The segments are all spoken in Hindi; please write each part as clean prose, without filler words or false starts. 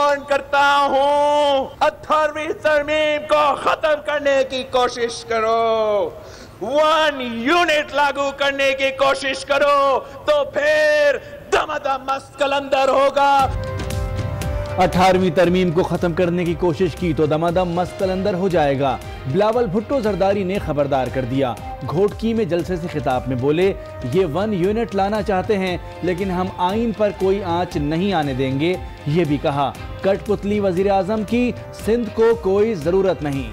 वार्न करता हूं, 18वीं तरमीम को खत्म करने की कोशिश करो, 1 यूनिट लागू करने की कोशिश करो तो फिर दमादम मस्त कलंदर होगा। 18वीं तरमीम को खत्म करने की कोशिश की तो दमादम मस्त कलंदर हो जाएगा। बिलावल भुट्टो जरदारी ने खबरदार कर दिया। घोटकी में जलसे से खिताब में बोले, ये 1 यूनिट लाना चाहते हैं लेकिन हम आइन पर कोई आंच नहीं आने देंगे। ये भी कहा, कठपुतली वजीर आजम की सिंध को कोई जरूरत नहीं।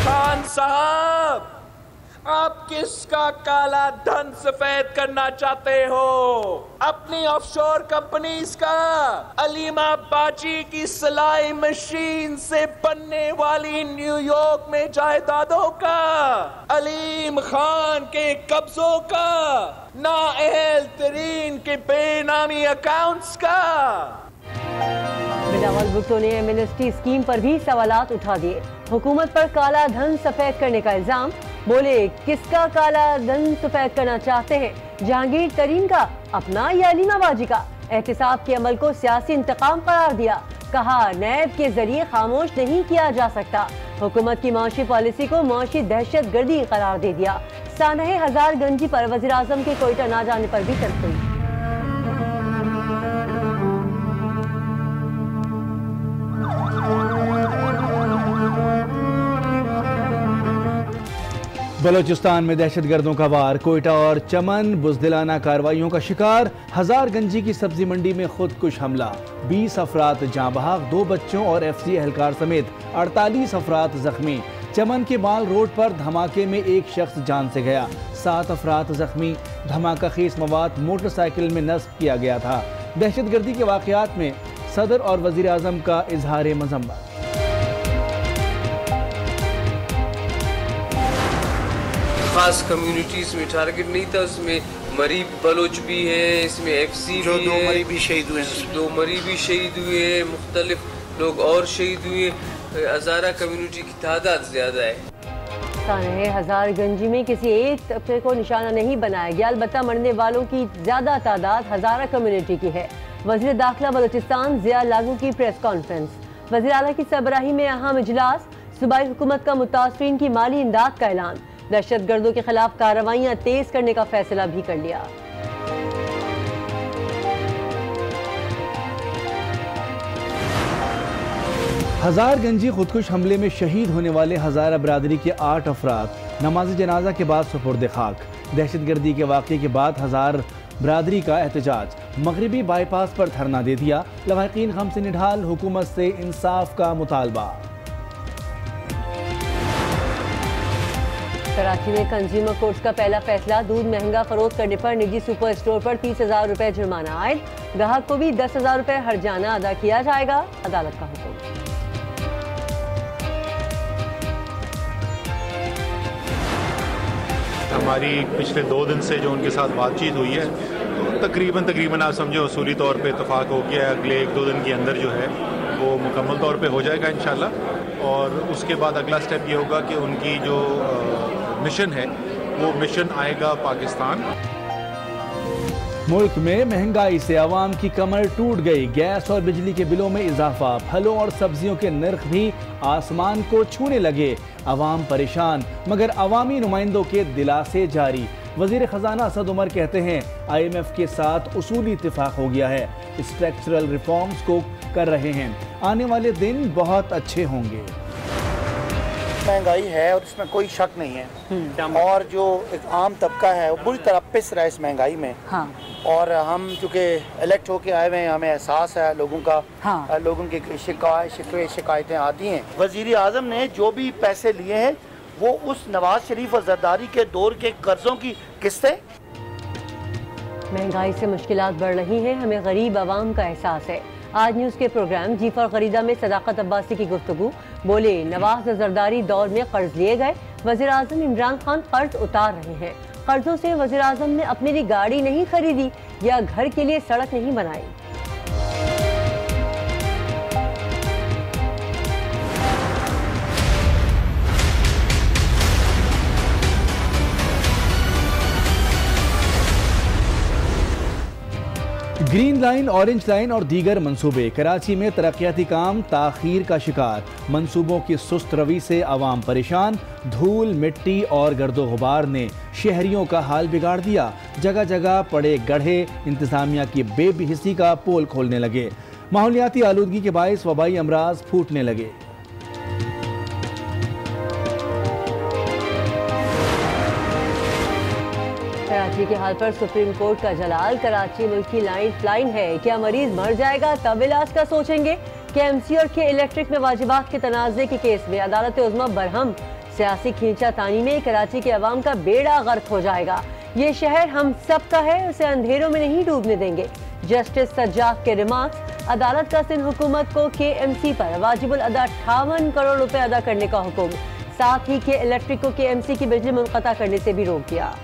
खान साहब, आप किसका काला धन सफेद करना चाहते हो? अपनी ऑफशोर कंपनीज का, अलीमा बाजी की सिलाई मशीन से बनने वाली न्यूयॉर्क में जायदादों का, अलीम खान के कब्जों का, नाअहल तरीन के बेनामी अकाउंट्स का। बिलावल भुट्टो ने एमनेस्टी स्कीम पर भी सवालात उठा दिए। हुकूमत पर काला धन सफेद करने का इल्जाम। बोले, किसका काला धन सफेद करना चाहते हैं? जहांगीर तरीन का, अपना या अलीमा बाजी का? एहतिसाब के अमल को सियासी इंतकाम करार दिया। कहा, नैब के जरिए खामोश नहीं किया जा सकता। हुकूमत की माशी पॉलिसी को माशी दहशत गर्दी करार दे दिया। सानहे हजार गंजी पर वज़ीर आज़म के कोयटा ना जाने पर भी तनकीद। बलोचिस्तान में दहशतगर्दों का वार। कोयटा और चमन बुज़दिलाना कार्रवाइयों का शिकार। हजारगंजी की सब्जी मंडी में खुदकुश हमला। 20 अफराद जाँ बहक, 2 बच्चों और एफसी एहलकार समेत 48 अफराद जख्मी। चमन के माल रोड पर धमाके में एक शख्स जान से गया, 7 अफराद जख्मी। धमाका खेज मवाद मोटरसाइकिल में नस्ब किया गया था। दहशतगर्दी के वाकयात में सदर और वजीर आजम का इजहार मजम्मत। खास कम्युनिटीज में टारगेट नहीं था, उसमें मरीब बलोच भी है, इसमें एफसी भी है, 2 मरीब भी शहीद हुए, 2 मरीब भी शहीद हुए, मुख्तलिफ लोग और शहीद हुए। हजारा कम्युनिटी की तादाद ज्यादा है। सानहे हजारगंजी में किसी एक तबके को निशाना नहीं बनाया गया, अलबत्ता मरने वालों की ज्यादा तादाद हजारा कम्युनिटी की है। वज़ीर दाखिला बलोचिस्तान ज़िया लागू की प्रेस कॉन्फ्रेंस। वज़ीर आला की सरबराही में अहम इजलास। सूबाई हुकूमत का मुतासरीन की माली इमदाद का ऐलान। दहशतगर्दों के खिलाफ कार्रवाइयां तेज करने का फैसला भी कर लिया। हजारगंजी खुदकुश हमले में शहीद होने वाले हजारा बरादरी के 8 अफराद नमाज जनाजा के बाद सुपुर्द खाक। दहशतगर्दी के वाक़े के बाद हजार बरादरी का एहतजाज। मगरबी बाईपास पर धरना दे दिया। लवाहिकीन गम से निढाल, हुकूमत से इंसाफ का मुतालबा। कराची में कंज्यूमर कोर्ट्स का पहला फैसला। दूध महंगा फरोख्त करने पर निजी सुपर स्टोर पर 30,000 रुपए जुर्माना आयद। ग्राहक को भी 10,000 रुपए हर्जाना अदा किया जाएगा, अदालत का हुक्म। हमारी पिछले 2 दिन से जो उनके साथ बातचीत हुई है, तो तकरीबन आप समझो उसूली तौर पे इत्तेफाक हो गया। अगले 1-2 दिन के अंदर जो है वो मुकम्मल तौर पे हो जाएगा इंशाल्लाह। और उसके बाद अगला स्टेप ये होगा कि उनकी जो मिशन है वो मिशन आएगा पाकिस्तान। मुल्क में महंगाई से आवाम की कमर टूट गई। गैस और बिजली के बिलों में इजाफा। फलों और सब्जियों के नर्ख भी आसमान को छूने लगे। आवाम परेशान, मगर अवामी नुमाइंदों के दिलासे जारी। वजीर खजाना असद उमर कहते हैं, IMF के साथ उसूली इत्तेफाक हो गया है। स्ट्रक्चरल रिफॉर्म्स को कर रहे हैं। आने वाले दिन बहुत अच्छे होंगे। महंगाई है और इसमें कोई शक नहीं है, और जो एक आम तबका है वो बुरी तरह पिस रहा है इस महंगाई में। हाँ। और हम चूँकि इलेक्ट होके आए हुए हैं, हमें एहसास है लोगों का। हाँ। लोगों की शिकायतें आती हैं। वज़ीर आज़म ने जो भी पैसे लिए हैं वो उस नवाज शरीफ और जरदारी के दौर के कर्जों की किस्तें। महंगाई से मुश्किलात बढ़ रही हैं, हमें गरीब आवाम का एहसास है। आज न्यूज़ के प्रोग्राम जी फॉर खरीदा में सदाकत अब्बासी की गुफ्तगू। बोले, नवाज जरदारी दौर में कर्ज लिए गए, वज़ीर आज़म इमरान खान कर्ज उतार रहे हैं। कर्जों से वज़ीर आज़म ने अपने लिए गाड़ी नहीं खरीदी या घर के लिए सड़क नहीं बनाई। ग्रीन लाइन, ऑरेंज लाइन और दीगर मंसूबे। कराची में तरक्याती काम ताखीर का शिकार। मंसूबों की सुस्त रवि से आवाम परेशान। धूल, मिट्टी और गर्दो गुबार ने शहरियों का हाल बिगाड़ दिया। जगह जगह पड़े गड्ढे इंतजामिया की बेबहिसी का पोल खोलने लगे। माहौलियाती आलूदगी के बायस वबाई अमराज फूटने लगे। कराची के हाल पर सुप्रीम कोर्ट का जलाल। कराची मुल्क की लाइन है। क्या मरीज मर जाएगा तब इलाज का सोचेंगे? KMC और के इलेक्ट्रिक में वाजिबात के तनाज़े के केस में अदालत उज़्मा बरहम। सियासी खींचातानी में कराची के अवाम का बेड़ा गर्क हो जाएगा। ये शहर हम सब का है, उसे अंधेरों में नहीं डूबने देंगे। जस्टिस सज्जाद के रिमार्क्स। अदालत का सिंध हुकूमत को KMC पर वाजिबुल अदा 58 करोड़ रुपए अदा करने का हुक्म। साथ ही के इलेक्ट्रिक को KMC की बिजली मुनक़ता करने से भी रोक दिया।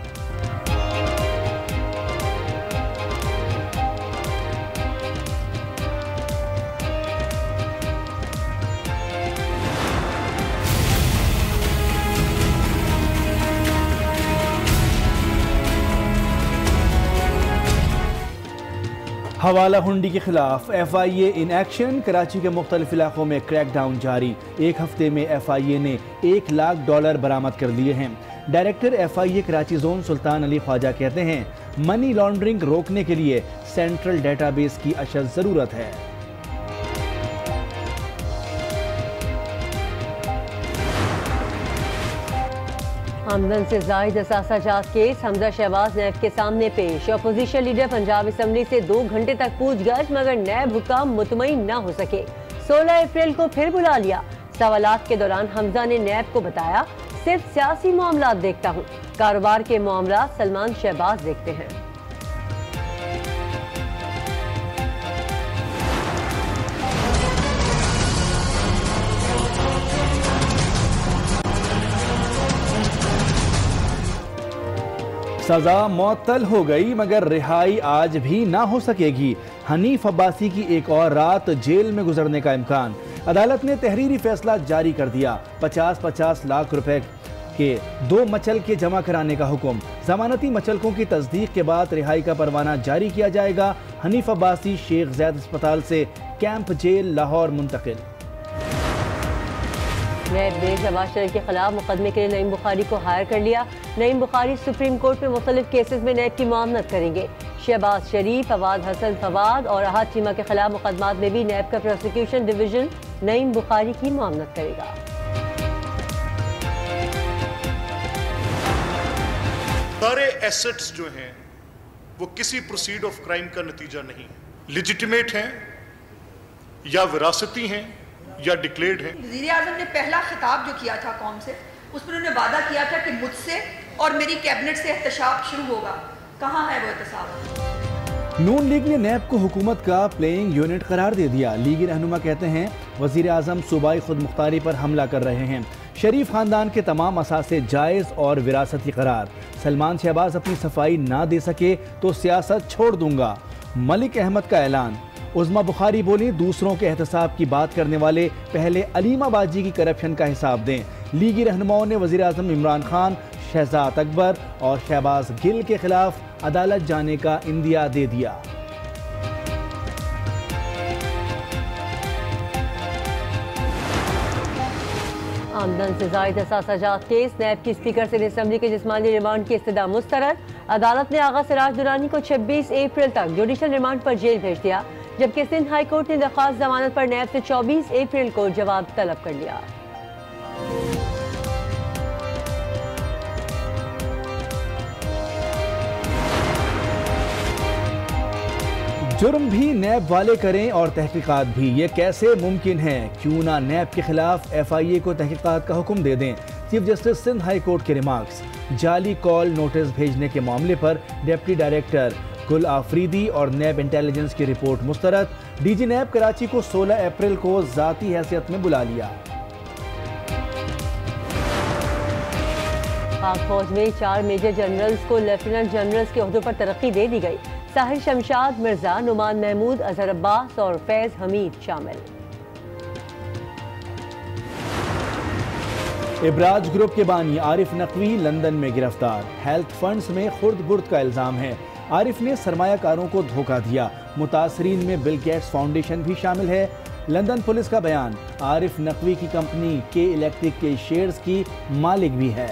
हवाला हुंडी के खिलाफ FIA इन एक्शन। कराची के मुख्तलिफ इलाकों में क्रैकडाउन जारी। एक हफ्ते में FIA ने $1 लाख बरामद कर लिए हैं। डायरेक्टर FIA कराची जोन सुल्तान अली ख्वाजा कहते हैं मनी लॉन्ड्रिंग रोकने के लिए सेंट्रल डेटाबेस की अशद जरूरत है। आमदन से जायद असासा जात केस। हमजा शहबाज नैब के सामने पेश। अपोजिशन लीडर पंजाब असम्बली से 2 घंटे तक पूछगछ, मगर नैब हुक्म मुतमईन न हो सके। 16 अप्रैल को फिर बुला लिया। सवालात के दौरान हमजा ने नैब को बताया सिर्फ सियासी मामला देखता हूँ, कारोबार के मामला सलमान शहबाज देखते हैं। सजा मुअत्तल हो गई मगर रिहाई आज भी ना हो सकेगी। हनीफ अब्बासी की एक और रात जेल में गुजरने का इम्कान। अदालत ने तहरीरी फैसला जारी कर दिया। 50-50 लाख रुपए के 2 मचलके जमा कराने का हुक्म। जमानती मचलकों की तस्दीक के बाद रिहाई का परवाना जारी किया जाएगा। हनीफ अब्बासी शेख ज़ैद अस्पताल से कैंप जेल लाहौर मुंतकिल। नैब ने शहबाज शरीफ के खिलाफ मुकदमे के लिए नईम बुखारी को हायर कर लिया। नईम बुखारी सुप्रीम कोर्ट में मुख्तलिफ केसेस में नैब की मुआवनत करेंगे। शहबाज शरीफ, फवाद हसन फवाद और अहाद चीमा के खिलाफ मुकदमात में भी नैब का प्रोसिक्यूशन डिवीजन नईम बुखारी की मुआवनत करेगा। सारे एसेट्स जो हैं वो किसी प्रोसीड ऑफ क्राइम का नतीजा नहीं, लेजिटिमेट हैं या विरासती हैं या डिक्लेयर्ड है। वज़ीर आज़म ने पहला खिताब जो किया था कौम से, उसमें उन्होंने वादा किया था कि मुझसे और मेरी कैबिनेट से एहतसाब शुरू होगा। कहाँ है वो एहतसाब? नून लीग ने नैब को हुकूमत का प्लेइंग यूनिट करार दे दिया। लीगी रहनुमा कहते हैं वज़ीर आज़म सूबाई खुद मुख्तारी पर हमला कर रहे हैं। शरीफ खानदान के तमाम असासे जायज़ और विरासती करार। सलमान शहबाज अपनी सफाई ना दे सके तो सियासत छोड़ दूंगा। मलिक अहमद का ऐलान। उज़्मा बुखारी बोली दूसरों के एहतसाब की बात करने वाले पहले अलीमा बाजी की करप्शन का हिसाब दें। लीगी रहनुमाओं ने वज़ीर आज़म इमरान खान, शहजाद अकबर और शहबाज गिल के खिलाफ अदालत जाने का इंदिया दे दिया। आमदन से जायद असासाजात केस। नैब की स्पीकर से असम्बली के जिस्मानी रिमांड की इस्तदा मुस्तरद। अदालत ने आगा सिराज दुरानी को 26 अप्रैल तक जुडिशल रिमांड पर जेल भेज दिया, जबकि सिंध हाई कोर्ट ने दरख्वास्त जमानत पर नैब से 24 अप्रैल को जवाब तलब कर लिया। जुर्म भी नैब वाले करें और तहकीकात भी, ये कैसे मुमकिन है? क्यों ना नैब के खिलाफ FIA को तहकीकात का हुक्म दे दें। Chief justice Sindh high court के रिमार्क्स। जाली कॉल नोटिस भेजने के मामले पर डिप्टी डायरेक्टर गुल आफरीदी और नैब इंटेलिजेंस की रिपोर्ट मुस्तरद। DG नैब कराची को 16 अप्रैल को जाती हैसियत में बुला लिया। पाक फौज में 4 मेजर जनरल्स को लेफ्टिनेंट जनरल्स के ओहदों पर तरक्की दे दी गई। साहिर शमशाद मिर्जा, नुमान महमूद, अजहर अब्बास और फैज हमीद शामिल। इब्राज ग्रुप के बानी आरिफ नकवी लंदन में गिरफ्तार। हेल्थ फंड्स में खुर्द बुर्द का इल्जाम है। आरिफ ने सरमायाकारों को धोखा दिया। मुतासरीन में बिल गेट्स फाउंडेशन भी शामिल है। लंदन पुलिस का बयान, आरिफ नकवी की कंपनी के इलेक्ट्रिक के शेयर्स की मालिक भी है।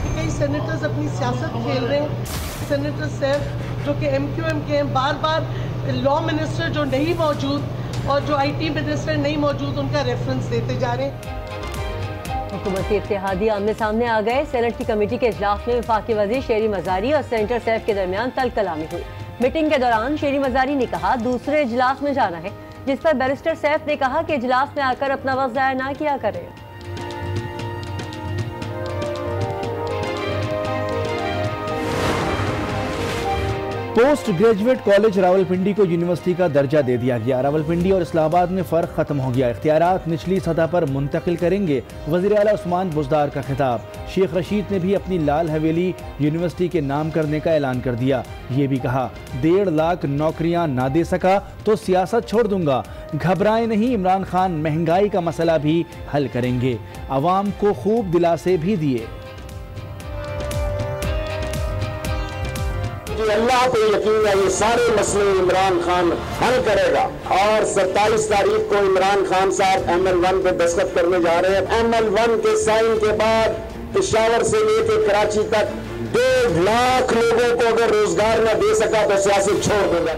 कई सेनेटर्स अपनी सियासत खेल रहे हैं। सेनेटर सैफ जो कि MQM के हैं, बार बार लॉ मिनिस्टर जो नहीं मौजूद और जो IT मिनिस्टर नहीं मौजूद उनका रेफरेंस देते जा रहे हैं। हुकूमती इत्तेहादी आमने सामने आ गए। सेनेट की कमेटी के इजलास में वफाकी वज़ीर शेरी मज़ारी और सेनेटर सैफ के दरमियान तलकलामी हुई। मीटिंग के दौरान शेरी मज़ारी ने कहा दूसरे इजलास में जाना है, जिस पर बैरिस्टर सैफ ने कहा कि इजलास में आकर अपना वक्त ज़ाया ना किया करें। पोस्ट ग्रेजुएट कॉलेज रावलपिंडी को यूनिवर्सिटी का दर्जा दे दिया गया। रावलपिंडी और इस्लामाबाद में फ़र्क खत्म हो गया। इख्तियारात निचली सतह पर मुंतकिल करेंगे। वज़ीर आला उस्मान बुज़दार का खिताब। शेख रशीद ने भी अपनी लाल हवेली यूनिवर्सिटी के नाम करने का ऐलान कर दिया। ये भी कहा 1.5 लाख नौकरियां ना दे सका तो सियासत छोड़ दूंगा। घबराएं नहीं, इमरान खान महंगाई का मसला भी हल करेंगे। अवाम को खूब दिलासे भी दिए। अल्लाह पे यकीन है ये सारे मसले इमरान खान हल करेगा। और 27 तारीख को इमरान खान साहब ML1 पे दस्तखत करने जा रहे हैं। ML1 के साइन के बाद पेशावर से लेकर कराची तक 1.5 लाख लोगों को अगर रोजगार न दे सका तो सियासत छोड़ देगा।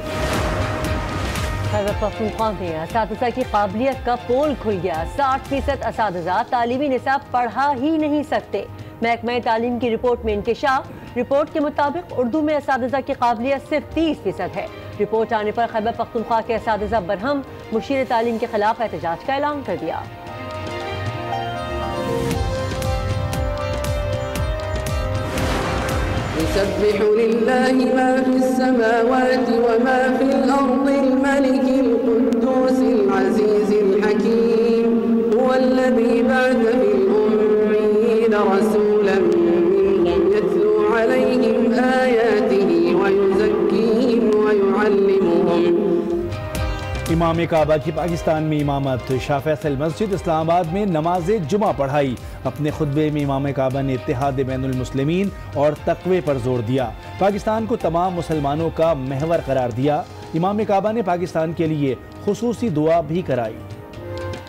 खैबर पख्तूनख्वा में असातिज़ा की काबिलियत का पोल खुल गया। 60% असातिज़ा तालीमी निसाब पढ़ा ही नहीं सकते। महकमा तालीम की रिपोर्ट में इंकशाफ। रिपोर्ट के मुताबिक उर्दू में असातिज़ा की काबिलियत सिर्फ 30% है। रिपोर्ट आने पर खैबर पख्तूनख्वा के असातिज़ा बरहम मुशीर तालीम के खिलाफ एहतजाज का ऐलान कर दिया। युसब्बिहु लिल्लाहि मा फिस्समावाति व मा फिल अर्दिल मलिकिल कुद्दूसिल अज़ीज़िल हकीम हुवल्लज़ी बअसा फिल उम्मिय्यीना रसूलन मिनहुम यत्लू अलैहिम आयातिही व युज़क्कीहिम व युअल्लिमुहुम। इमाम काबा की पाकिस्तान में इमामत। शाह फैसल मस्जिद इस्लामाबाद में नमाज जुमा पढ़ाई। अपने खुतबे में इमाम काबा ने इत्तेहाद बैनुल मुस्लिमीन और तक़वे पर जोर दिया। पाकिस्तान को तमाम मुसलमानों का महवर करार दिया। इमाम काबा ने पाकिस्तान के लिए खुसूसी दुआ भी कराई।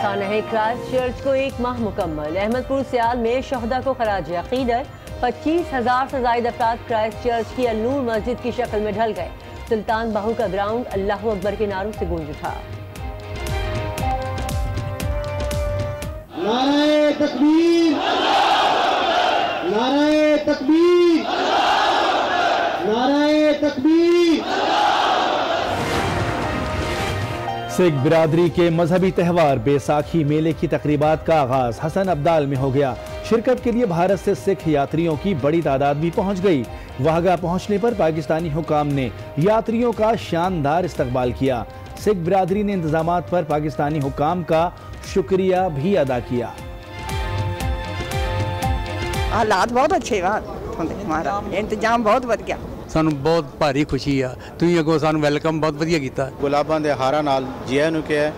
सानहे क्राइस्ट चर्च को 1 माह मुकम्मल। अहमदपुर सियाल में शहदा को खराज अकीदत। 25,000 से ज़ायद अफराद क्राइस्ट चर्च की अल-नूर मस्जिद की शक्ल में ढल गए। सुल्तान बाहू का ग्राउंड अल्लाहू अकबर के नारों से गूंज उठा। नारे तकबीर, नारे तकबीर, नारे तकबीर। सिख बिरादरी के मजहबी त्यौहार बैसाखी मेले की तकरीबात का आगाज हसन अब्दाल में हो गया। शिरकत के लिए भारत से सिख यात्रियों की बड़ी तादाद भी पहुंच गई। वाहगा पहुंचने पर पाकिस्तानी हुकाम ने यात्रियों का शानदार इस्तकबाल किया। सिख बिरादरी ने इंतजामात पर पाकिस्तानी हुकाम का शुक्रिया भी अदा किया। हालात बहुत अच्छे हमारा इंतजाम बहुत बढ़ गया। ਸਾਨੂੰ ਬਹੁਤ ਭਾਰੀ ਖੁਸ਼ੀ ਆ। ਤੁਸੀਂ ਅੱਗੋਂ ਸਾਨੂੰ ਵੈਲਕਮ ਬਹੁਤ ਵਧੀਆ ਕੀਤਾ। ਗੁਲਾਬਾਂ ਦੇ ਹਾਰਾਂ ਨਾਲ ਜੀਆਂ ਨੂੰ ਕਿਹਾ,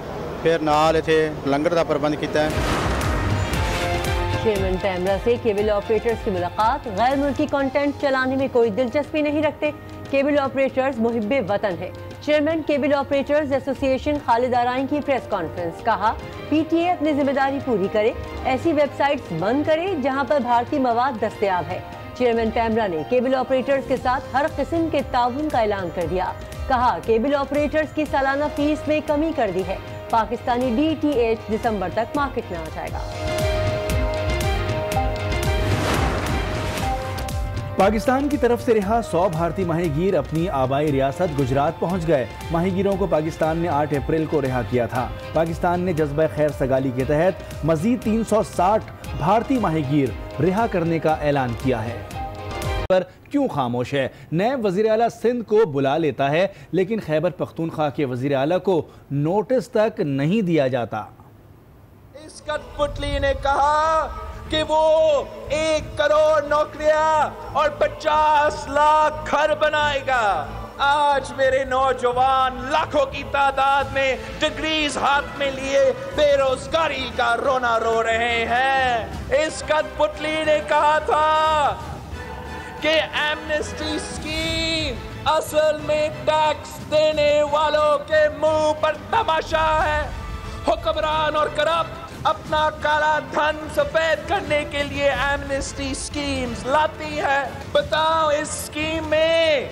ਫਿਰ ਨਾਲ ਇੱਥੇ ਲੰਗਰ ਦਾ ਪ੍ਰਬੰਧ ਕੀਤਾ। चेयरमैन पैमरा से केबल ऑपरेटर्स की मुलाकात। गैर मुल्की कंटेंट चलाने में कोई दिलचस्पी नहीं रखते। केबल ऑपरेटर्स मुहिब्बे वतन है। Chairman cable operators association Khalid Arain की प्रेस कॉन्फ्रेंस। कहा PTA अपनी जिम्मेदारी पूरी करे, ऐसी वेबसाइट्स बंद करे जहां पर भारतीय मवाद दस्तयाब है। चेयरमैन पैमरा ने केबल ऑपरेटर्स के साथ हर किस्म के ताउन का ऐलान कर दिया। कहा केबल ऑपरेटर्स की सालाना फीस में कमी कर दी है। पाकिस्तानी DTH दिसंबर तक मार्केट में आ जाएगा। पाकिस्तान की तरफ से रिहा 100 भारतीय माहीगीर अपनी आबाई रियासत गुजरात पहुंच गए। माहीगीरों को पाकिस्तान ने 8 अप्रैल को रिहा किया था। पाकिस्तान ने जज्बा खैर सगाली के तहत मजीद 360 भारतीय माहीगीर रिहा करने का ऐलान किया है। पर क्यों खामोश है? नैब वजीर आला सिंध को बुला लेता है, लेकिन खैबर पख्तूनख्वा के वजीर आला को नोटिस तक नहीं दिया जाता। इस कठपुतली ने कहा कि वो 1 करोड़ नौकरियां और 50 लाख घर बनाएगा। आज मेरे नौजवान लाखों की तादाद में डिग्रीज हाथ में लिए बेरोजगारी का रोना रो रहे हैं। इस कठपुतली ने कहा था कि एमनेस्टी स्कीम असल में टैक्स देने वालों के मुंह पर तमाशा है। हुक्मरान और करप्ट अपना काला धन सफेद करने के लिए एमनेस्टी स्कीम्स लाती है। बताओ, इस स्कीम में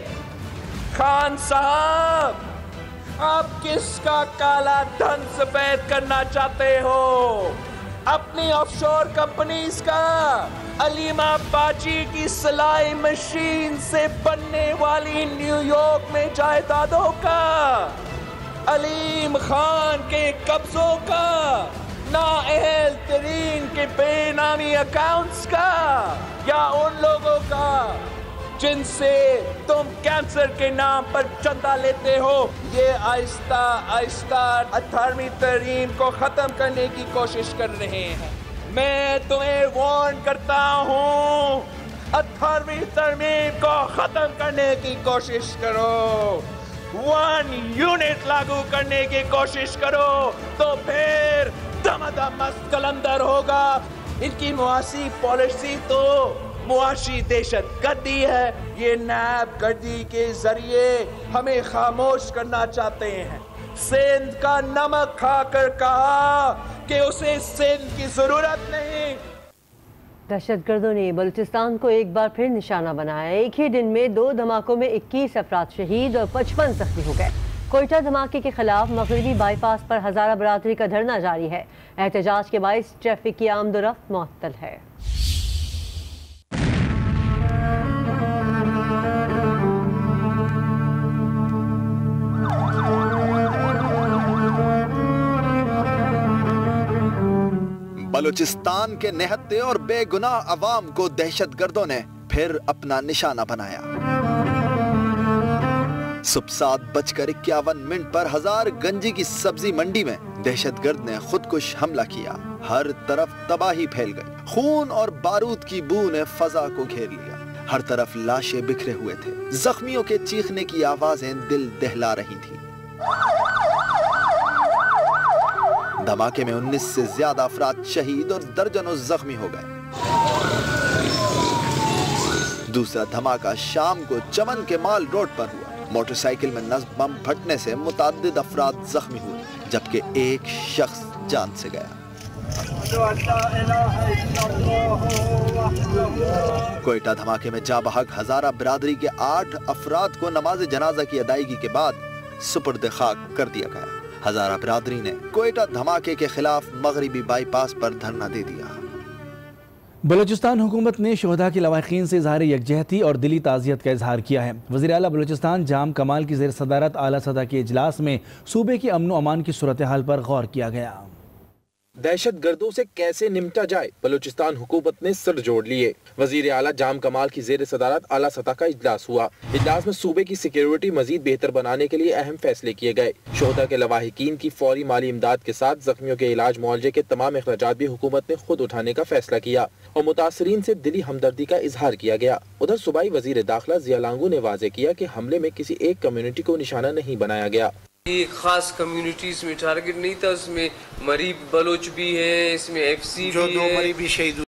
खान साहब आप किसका काला धन सफेद करना चाहते हो? अपनी ऑफशोर कंपनीज का, अलीमा बाजी की सिलाई मशीन से बनने वाली न्यूयॉर्क में जायदादों का, अलीम खान के कब्जों का, नाअहल तरीन के बेनामी अकाउंट्स का, या उन लोगों का जिनसे तुम कैंसर के नाम पर चंदा लेते हो? ये आहिस्ता आहिस्ता 18वीं तरमीम को खत्म करने की कोशिश कर रहे हैं। मैं तुम्हें वार्न करता हूँ, 18वीं तरमीम को खत्म करने की कोशिश करो। 1 यूनिट लागू करने की कोशिश करो तो फिर दमादम मस्त कलंदर होगा। इनकी मुआशी पॉलिसी तो मुआशी दहशतगर्दी है। ये नैब गर्दी के जरिए हमें खामोश करना चाहते हैं। सिंध का नमक खाकर कहा कि उसे सिंध की जरूरत नहीं। दहशतगर्दों ने बलूचिस्तान को एक बार फिर निशाना बनाया। एक ही दिन में 2 धमाकों में 21 अफराद शहीद और 55 जख्मी हो गए। कोयटा धमाके के खिलाफ मगरबी बाईपास पर हजारा बरादरी का धरना जारी है। एहतजाज के बाइस ट्रैफिक की आमदोरफ्त मुअत्तल है। बलूचिस्तान के निहत्ते और बेगुनाह अवाम को दहशतगर्दों ने फिर अपना निशाना बनाया। सुबह 7:51 पर हजारगंजी की सब्जी मंडी में दहशतगर्द ने खुदकुश हमला किया। हर तरफ तबाही फैल गई। खून और बारूद की बू ने फजा को घेर लिया। हर तरफ लाशें बिखरे हुए थे। जख्मियों के चीखने की आवाजें दिल दहला रही थी। धमाके में 19 से ज्यादा अफराद शहीद और दर्जनों जख्मी हो गए। दूसरा धमाका शाम को चमन के माल रोड पर हुआ। मोटरसाइकिल में नस्ब बम फटने से मुताद्दिद अफराद जख्मी हुए, जबकि एक शख्स जान से गया। कोयटा धमाके में जाँ बहक हजारा बिरादरी के 8 अफराद को नमाज जनाजा की अदायगी के बाद सुपुर्द खाक कर दिया गया। हजारा बिरादरी ने कोयटा धमाके के खिलाफ मगरिबी बाईपास पर धरना दे दिया। बलूचिस्तान हुकूमत ने शोहदा के लवाहिकीन से इजहार यकजहती और दिली ताज़ियत का इजहार किया है। वज़ीर आला बलूचिस्तान जाम कमाल की ज़ेर सदारत आला सतह के इजलास में सूबे की अमन व अमान की सूरत हाल पर गौर किया गया। दहशतगर्दों से कैसे निपटा जाए, बलूचिस्तान हुकूमत ने सिर जोड़ लिए। वजीर आला जाम कमाल की जेर सदारत आला सतह का इजलास हुआ। इजलास में सूबे की सिक्योरिटी मजीद बेहतर बनाने के लिए अहम फैसले किए गए। शोहदा के लवाहिकीन की फौरी माली इमदाद के साथ जख्मियों के इलाज मुआवजे के तमाम अखराजात भी हुकूमत ने खुद उठाने का फैसला किया और मुतासरीन से दिली हमदर्दी का इजहार किया गया। उधर सूबाई वजीर दाखिला जिया लांगू ने वाजे किया कि हमले में किसी एक कम्युनिटी को निशाना नहीं बनाया गया। ये खास कम्युनिटीज में टारगेट नहीं था। उसमें मरीब बलोच भी है, इसमें FC भी है।